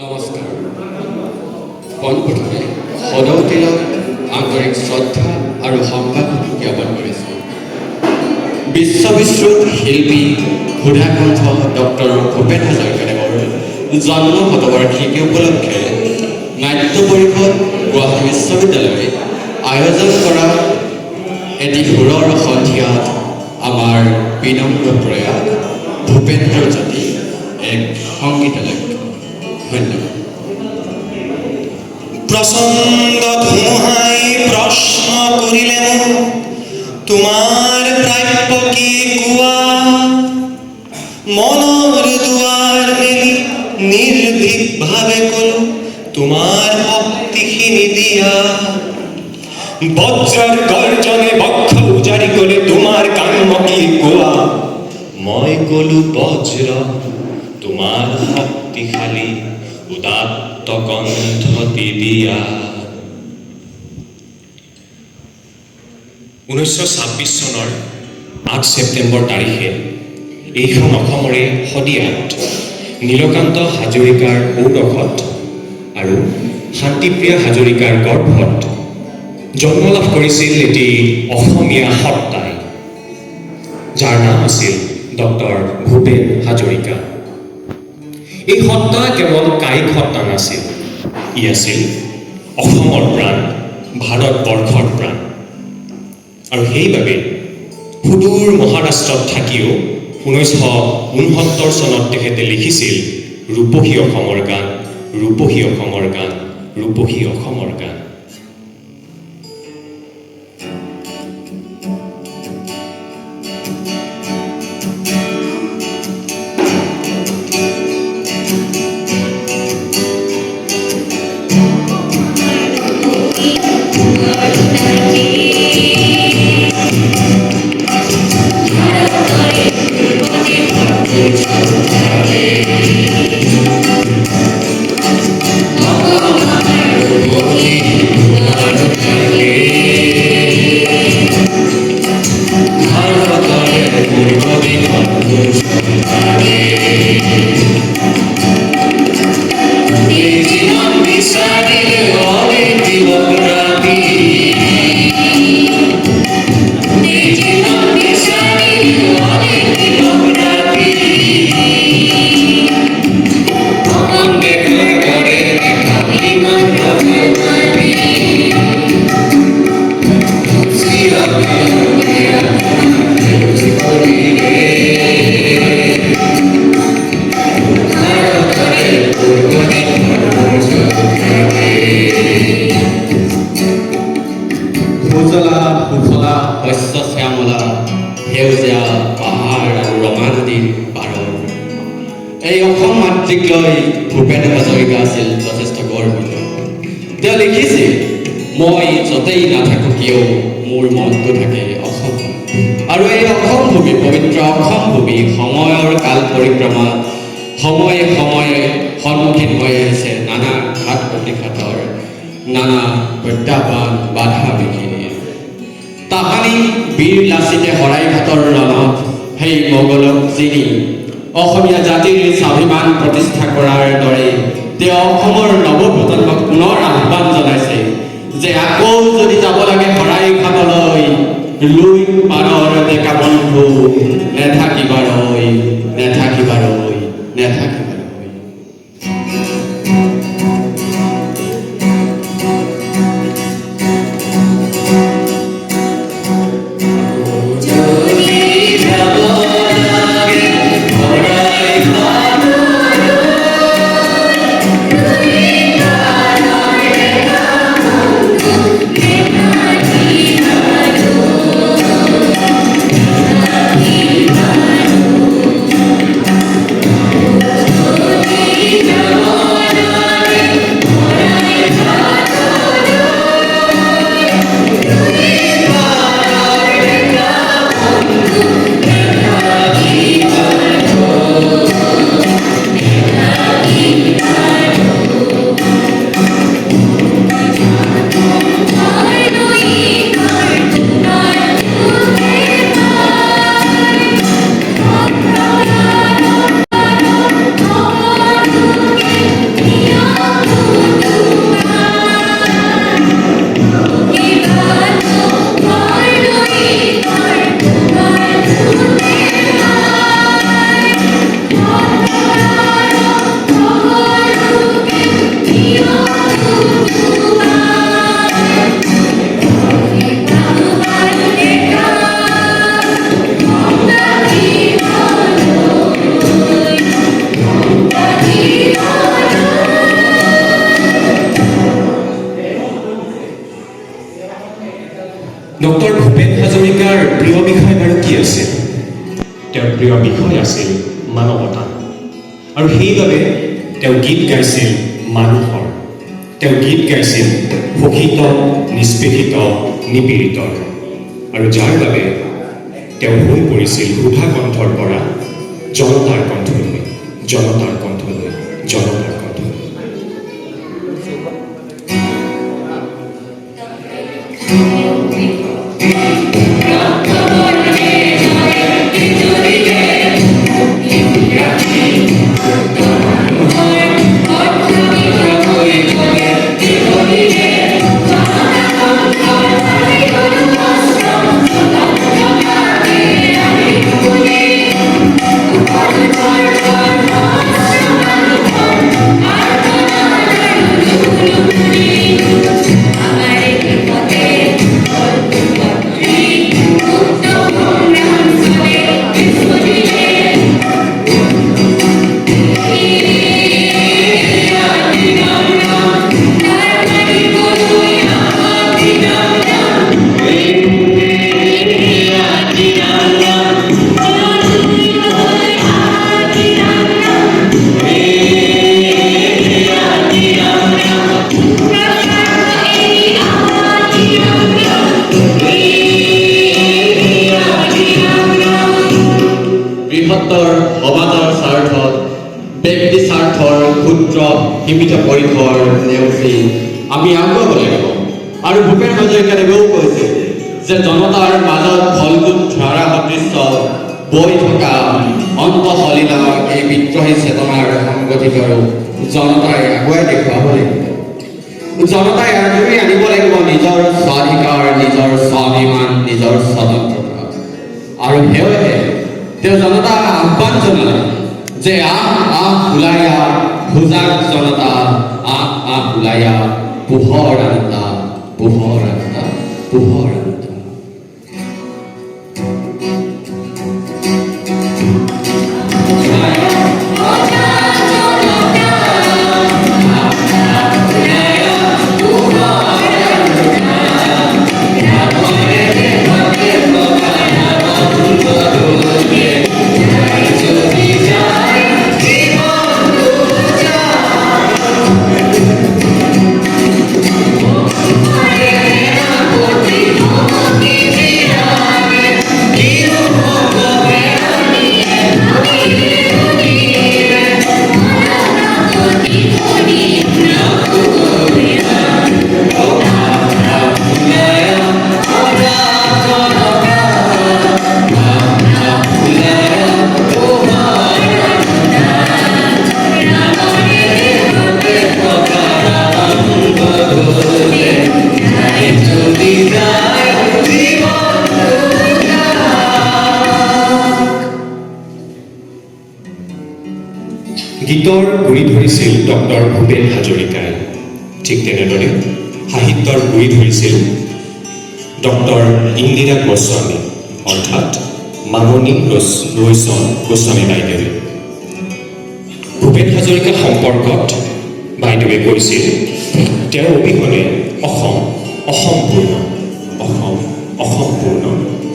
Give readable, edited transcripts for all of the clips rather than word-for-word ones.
নমস্কাৰ। পোনপ্ৰথমে সদৌতিলৈ আন্তৰিক শ্ৰদ্ধা আৰু সম্ভাৱনা জ্ঞাপন কৰিছোঁ। বিশ্ববিশ্ৰুত শিল্পী সুধাকণ্ঠ ডক্টৰ ভূপেন হাজৰিকাদেৱৰ জন্ম শতবাৰ্ষিকী উপলক্ষে নাট্য পৰিষদ গুৱাহাটী বিশ্ববিদ্যালয়ে আয়োজন কৰা এটি সুৰৰ সন্ধিয়াত আমাৰ বিনম্ৰ প্ৰয়াস ভূপেন্দ্ৰ জ্যোতি এক সংগীতালয়। ধন্যবাদ। প্ৰচণ্ড ধুমুহাই প্ৰশ্ন কৰিলে তোমাৰ প্ৰাপ্য কি কুয়া মনৰ দুয়াৰ মেলি নিৰ্ভীক ভাবে কলো তোমাৰ ভক্তিখিনি দিয়া বজ্ৰৰ গৰ্জনে বক্ষ উজাৰি গলে তোমাৰ কাম্য কি কুয়া মই কলো বজ্ৰ তোমাৰ শক্তিশালী উদাত্ত কণ্ঠতি দিয়া। 1926 চনৰ 8 ছেপ্টেম্বৰ তাৰিখে এইখন অসমৰে শদিয়াত নীলকান্ত হাজৰিকাৰ ঔৰসত আৰু শান্তিপ্ৰিয়া হাজৰিকাৰ গৰ্ভত জন্ম লাভ কৰিছিল এটি অসমীয়া সত্তাই, যাৰ নাম আছিল ডক্টৰ ভূপেন হাজৰিকা। এই সত্তা কেৱল কায়িক সত্তা নাছিল, ই আছিল অসমৰ প্ৰাণ, ভাৰতবৰ্ষৰ প্ৰাণ। আৰু সেইবাবে সুদূৰ মহাৰাষ্ট্ৰত থাকিও 1969 চনত তেখেতে লিখিছিল ৰূপহী অসমৰ গান, ৰূপহী অসমৰ গান, ৰূপহী অসমৰ গান। শস্য শ্যামলা সেউজীয়া পাহাৰ আৰু ৰঙা নদীৰ পাৰৰ এই অসম মাতৃক লৈ ভূপেন হাজৰিকা আছিল যথেষ্ট গৰ্বিত। তেওঁ লিখিছিল, মই য'তেই নাথাকোঁ কিয় মোৰ মনটো থাকে অসম। আৰু এই অসম ভূমি, পবিত্ৰ অসম ভূমি সময়ৰ কাল পৰিক্ৰমাত সময়ে সময়ে সন্মুখীন হৈ আহিছে নানা ঘাত প্ৰতিঘাতৰ, নানা প্ৰত্যাহ্বান বাধা বিঘিনিৰ। তাহানি বীৰ লাচিতে শৰাইঘাটৰ ৰণত সেই মোগলক জিনি অসমীয়া জাতিৰ স্বাভিমান প্ৰতিষ্ঠা কৰাৰ দৰে তেওঁ অসমৰ নৱপ্ৰজন্মক পুনৰ আহ্বান জনাইছে যে আকৌ যদি যাব লাগে শৰাইঘাটলৈ, লুই পাৰৰ ডেকা বন্ধু নেথাকিবা ৰৈ, নেথাকিবা ৰৈ, নেথাকিবা ৰৈ। ডক্টৰ ভূপেন হাজৰিকাৰ প্ৰিয় বিষয় বাৰু কি আছিল? তেওঁৰ প্ৰিয় বিষয় আছিল মানৱতা। আৰু সেইবাবে তেওঁ গীত গাইছিল মানুহৰ। তেওঁ গীত গাইছিল শোষিত, নিষ্পেষিত, নিপীড়িতৰ। আৰু যাৰ বাবে তেওঁ হৈ পৰিছিল সুধা কণ্ঠৰ পৰা জনতাৰ কণ্ঠলৈ, জনতাৰ কণ্ঠলৈ, জনতাৰ কণ্ঠলৈ। বৃহত্তৰ সমাজৰ স্বাৰ্থত ব্যক্তি স্বাৰ্থৰ ক্ষুদ্ৰ সীমিত পৰিসৰ নেওচি আমি আগুৱাব লাগিব। আৰু ভূপেন হাজৰিকাদেৱেও কৈছে যে জনতাৰ মাজত ফলগুণ ধাৰা সদৃশ্য বৈ থকা অন্তঃসলীলা এই বিদ্ৰোহী চেতনাৰ সংগঠিত ৰূপ জনতাই আগুৱাই দেখুৱাব লাগিব। জনতাই আগুৱাই আনিব লাগিব নিজৰ স্বাধিকাৰ, নিজৰ স্বাভিমান, নিজৰ স্বতন্ত্ৰতা। আৰু সেয়েহে তেওঁ জনতা আহ্বান জনালে যে ওলাই আহ সুজাগ জনতা, ওলাই আহ, পোহৰ আনতা, পোহৰ আনতা, পোহৰ আনতা। গীতৰ গুৰি ধৰিছিল ডক্টৰ ভূপেন হাজৰিকাই। ঠিক তেনেদৰে সাহিত্যৰ গুৰি ধৰিছিল ডক্টৰ ইন্দিৰা গোস্বামী, অৰ্থাৎ মামণি ৰয়ছম গোস্বামী বাইদেৱে। ভূপেন হাজৰিকা সম্পৰ্কত বাইদেৱে কৈছিল, তেওঁৰ অবিহনে অসম অসম্পূৰ্ণ, অসম অসম্পূৰ্ণ,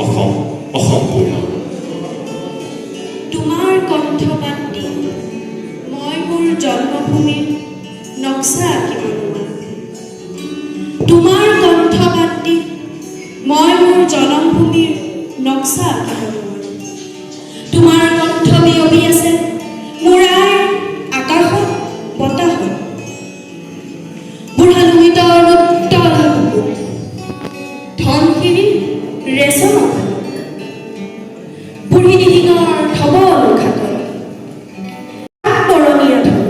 অসম অসম্পূৰ্ণ। তোমাৰ কণ্ঠ বাদ দি মই মোৰ জন্মভূমিৰ নক্সা আঁকিব নোৱাৰোঁ। তোমাৰ কণ্ঠ বাদ দি মই মোৰ জন্মভূমিৰ নক্সা আঁকিব নোৱাৰোঁ। তোমাৰ কণ্ঠ বিয়পি আছে মোৰ আই আকাশত, বতাহত। বুঢ়া লোহিতৰ উত্তল বুকুত ধনশিৰি ৰেচমত, বুঢ়ী দিহিঙৰ ধবল খাটত বৰণীয়া ধন,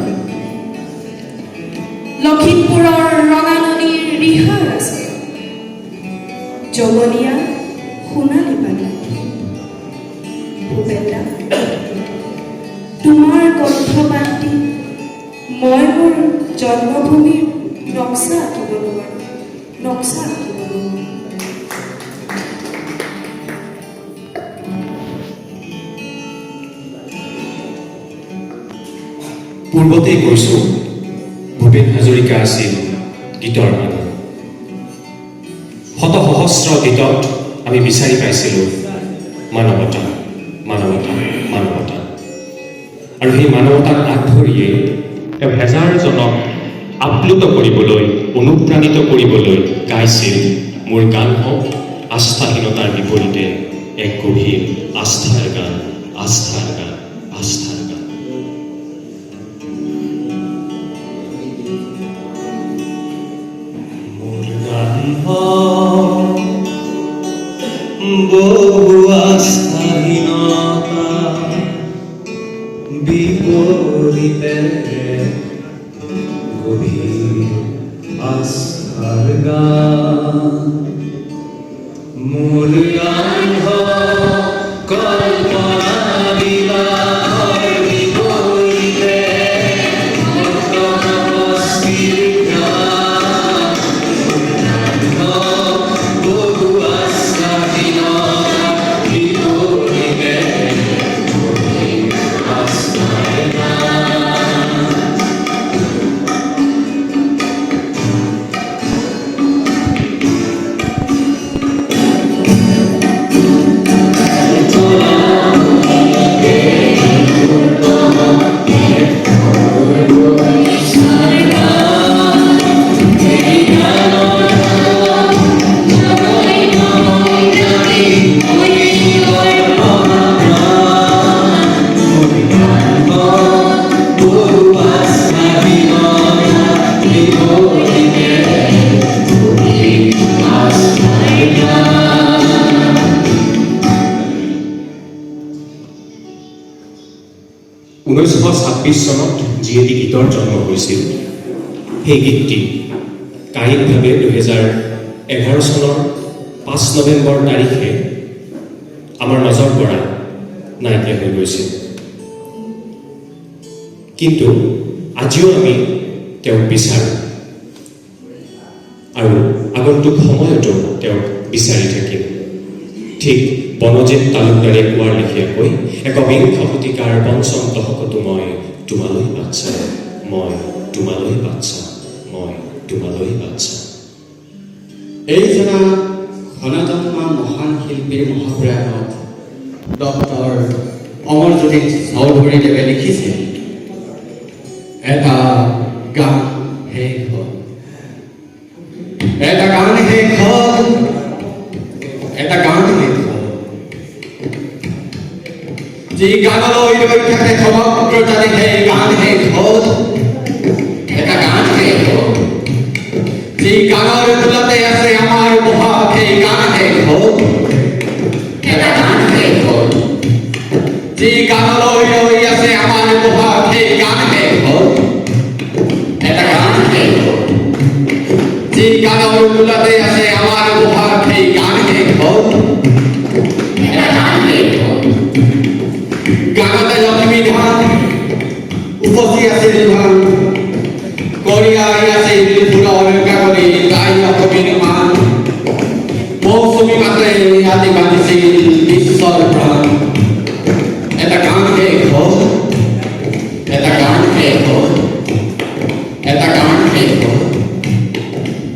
লখিমপুৰৰ ৰঙা নদীৰ ৰিহাৰ আছে, যমনীয়া সোণালী পানী। ভূপেনদা, তোমাৰ কণ্ঠ বাদ দি মই মোৰ জন্মভূমিৰ নক্সা আঁকিব নোৱাৰোঁ, নক্সা আঁকিব নোৱাৰোঁ। পূৰ্বতেই কৈছোঁ ভূপেন হাজৰিকা আছিল গীতৰ মানুহ শত সহস্ৰ গীতত আমি বিচাৰি পাইছিলোঁ মানৱতা মানৱতা মানৱতা আৰু সেই মানৱতাক আগ ধৰিয়ে তেওঁ হেজাৰজনক আপ্লুত কৰিবলৈ অনুপ্ৰাণিত কৰিবলৈ গাইছিল মোৰ গান হওক আস্থাহীনতাৰ বিপৰীতে এক গভীৰ আস্থাৰ গান আস্থাৰ গান আস্থাৰ গান মোৰ গান হওক বহু আস্থাহীনতা বিপৰীতে গভীৰ আস্থাৰ গান মোৰ গান কল্পনা বিলাসৰ বিপৰীতে অস্তিৰ গান বহু আস্থাহীনতা বিপৰীতে গভীৰ আস্থাৰ গান 1926 চনত যিয়েটি গীতৰ জন্ম হৈছিল সেই গীতটি কায়িকভাৱে 2011 চনৰ 5 নৱেম্বৰ তাৰিখে আমাৰ মাজৰ পৰা নাইকিয়া হৈ গৈছিল কিন্তু আজিও আমি তেওঁক বিচাৰোঁ আৰু আগন্তুক সময়তো তেওঁক বিচাৰি থাকিম ঠিক বনজিৎ তালুকদাৰে কোৱাৰ লেখীয়াকৈ একবিংশ শতিকাৰ পঞ্চম দশকতো মই তোমালৈ বাচ্ছা মই তোমালৈ বাচ্ছা মই তোমালৈ বাচ্ছা এইজনা ঘনজন্মা মহান শিল্পীৰ মহাপ্ৰয়াণত ডক্টৰ অমৰজ্যোতি চৌধুৰীদেৱে লিখিছিল এটা গান শেষ হ'ল এটা গান শেষ হ'ল এটা গান শেষ হ'ল যি গানলৈ ৰৈ থাকে সমগ্ৰ জাতি সেই গান শেষ হ'ল এটা গান শেষ হ'ল যি গানৰ মূলতে আছে আমাৰ বহাগ সেই গান শেষ হ'ল এটা গান শেষ হ'ল যি গানলৈ ৰৈ আছে আমাৰ বহাগ সেই গান শেষ হ'ল এটা গান শেষ হ'ল যি গানৰ মূলতে আছে আমাৰ বহাগ সেই গান শেষ হ'ল এটা গান শেষ হ'ল গানতে লক্ষ্মী ধান উপচি আছিল ধান করিয়াই আছিল ফুলৰ কাকলি গাই অসমীৰ মান মৌচুমী মাতে আদি বান্ধিছিল বিশ্বৰ প্ৰাণ এটা গান শেষ হ'ল এটা গান শেষ হ'ল এটা গান শেষ হ'ল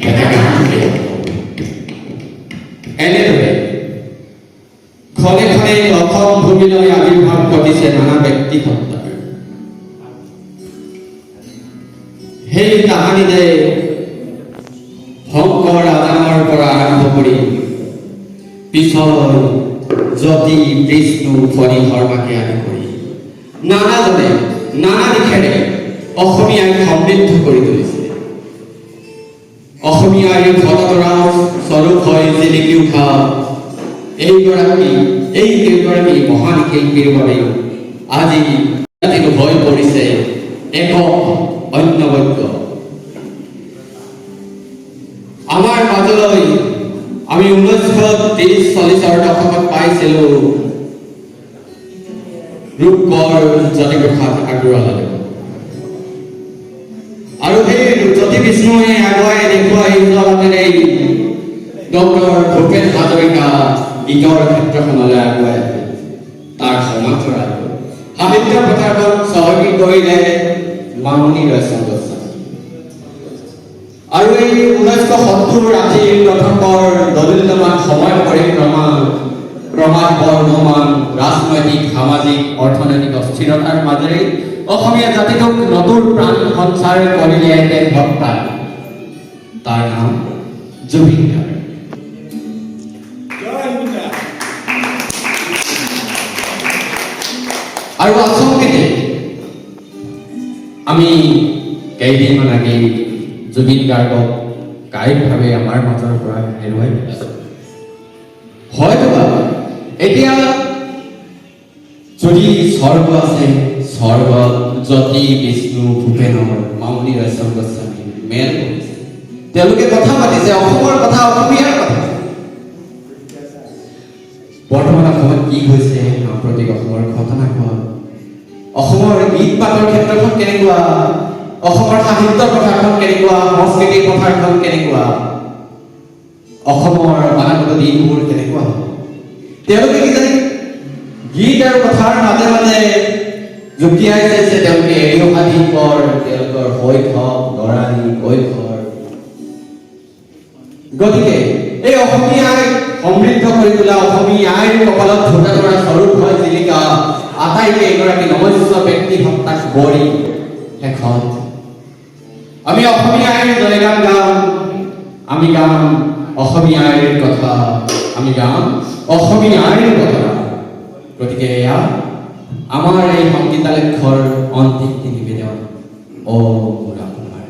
এটা গান শেষ হ'ল এনেদৰে ক্ষণে ক্ষণে অসম ভূমিলৈ আবিৰ্ভাৱ ঘটিছে নানা ব্যক্তিসত্তাৰ সেই তাহানিতে শংকৰ আদানৰ পৰা আৰম্ভ কৰি পিছলৈ জ্যোতি বিষ্ণু ফণী শৰ্মাকে আদি কৰি নানাজনে নানা দিশেৰে অসমীয়াক সমৃদ্ধ কৰি তুলিছে অসমীয়াৰ ঘটতৰা স্বৰূপ হৈ জিলিকি উঠা এইগৰাকী মহান শিল্পীৰ বাবে আজি হৈ পৰিছে এক অন্যবদ্য আমাৰ মাজলৈ আমি 1930-40 দশকত পাইছিলোঁ ৰূপকৰ জ্যোতিপ্ৰসাদ আগৰৱালাদেৱ আৰু সেই জ্যোতি বিষ্ণুৱে আগুৱাই দেখুৱাই যোৱা বাটেৰে ডক্টৰ ভূপেন হাজৰিকা গীতৰ ক্ষেত্ৰখনলৈ আগুৱাই তাৰ সমান্তৰাল সাহিত্য প্ৰচাৰত চহকী কৰিলে মামনি ৰয়চম গোস্বামী। আৰু এই 1970 ৰাতিৰ দশকৰ দলিলমান সময় ক্ৰমাৎ বৰ্ধমান ৰাজনৈতিক সামাজিক অৰ্থনৈতিক অস্থিৰতাৰ মাজেৰে অসমীয়া জাতিটোক নতুন প্ৰাণ সঞ্চাৰ কৰিলে এক বক্তা, তাৰ নাম জুবিন গাৰ্গ। আৰু আচলতে আমি কেইদিনমান আগেই জুবিন গাৰ্গক কায়িকভাৱে আমাৰ মাজৰ পৰা হেৰুৱাই পেলাইছোঁ। হয়তো এতিয়া যদি স্বৰ্গ আছে, স্বৰ্গত জ্যোতি বিষ্ণু ভূপেনৰ মামনি ৰয়চম গোস্বামী মেল কৰিছে। তেওঁলোকে কথা পাতিছে অসমৰ কথা, অসমীয়াৰ কথা। বৰ্তমান অসমত কি হৈছে, সাম্প্ৰতিক অসমৰ ঘটনা কোৱা, অসমৰ গীত মাতৰ ক্ষেত্ৰখন কেনেকুৱা, অসমৰ সাহিত্যৰ পথাৰখন কেনেকুৱা, সংস্কৃতিৰ পথাৰখন কেনেকুৱা, অসমৰ অনাগত দিনবোৰ কেনেকুৱা হ'ব। তেওঁলোকে কিজানি গীত আৰু কথাৰ মাজে মাজে জুকিয়াই চাইছে তেওঁলোকে এৰি অহা দিনবোৰ, তেওঁলোকৰ শৈশৱ, ল'ৰালি, কৈশোৰ। গতিকে এই অসমীয়াই সমৃদ্ধ কৰি তোলা, অসমীয়াই কপালত ভোটা কৰা স্বৰূপ হয় জিলিকা আটাইকে এগৰাকী নমস্য ব্যক্তি সত্তাক বৰি শেষত আমি অসমীয়াই জয়গান গাম, আমি গাম অসমীয়াৰ কথা, আমি গাম অসমীয়াৰ কথা। গতিকে এয়া আমাৰ এই সংগীতালক্ষ্যৰ অন্তিম নিবেদন। ও মোৰা কুমাৰ।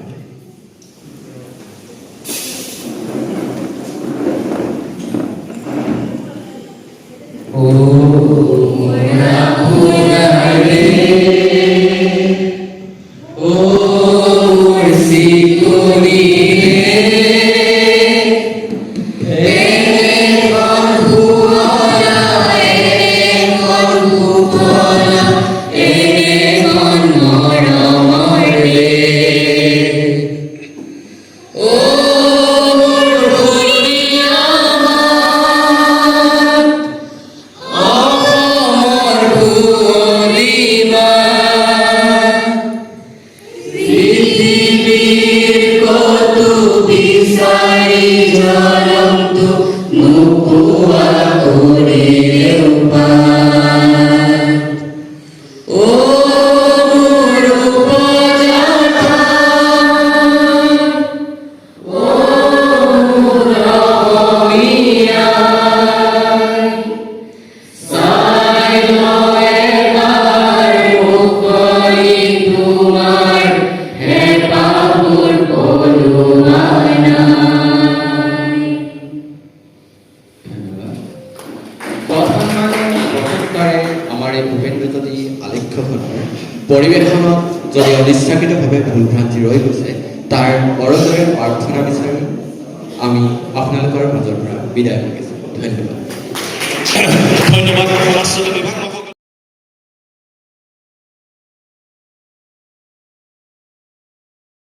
ও মোৰা কুমাৰ ৰে, ও মুৰ্শি কৰি পৰিৱেশনত যদি অনিচ্ছাকৃতভাৱে ভুলভ্ৰান্তি ৰৈ গৈছে তাৰ বৰদৰে প্ৰাৰ্থনা বিচাৰি আমি আপোনালোকৰ মাজৰ পৰা বিদায় মাগিছোঁ। ধন্যবাদ। ধন্যবাদ।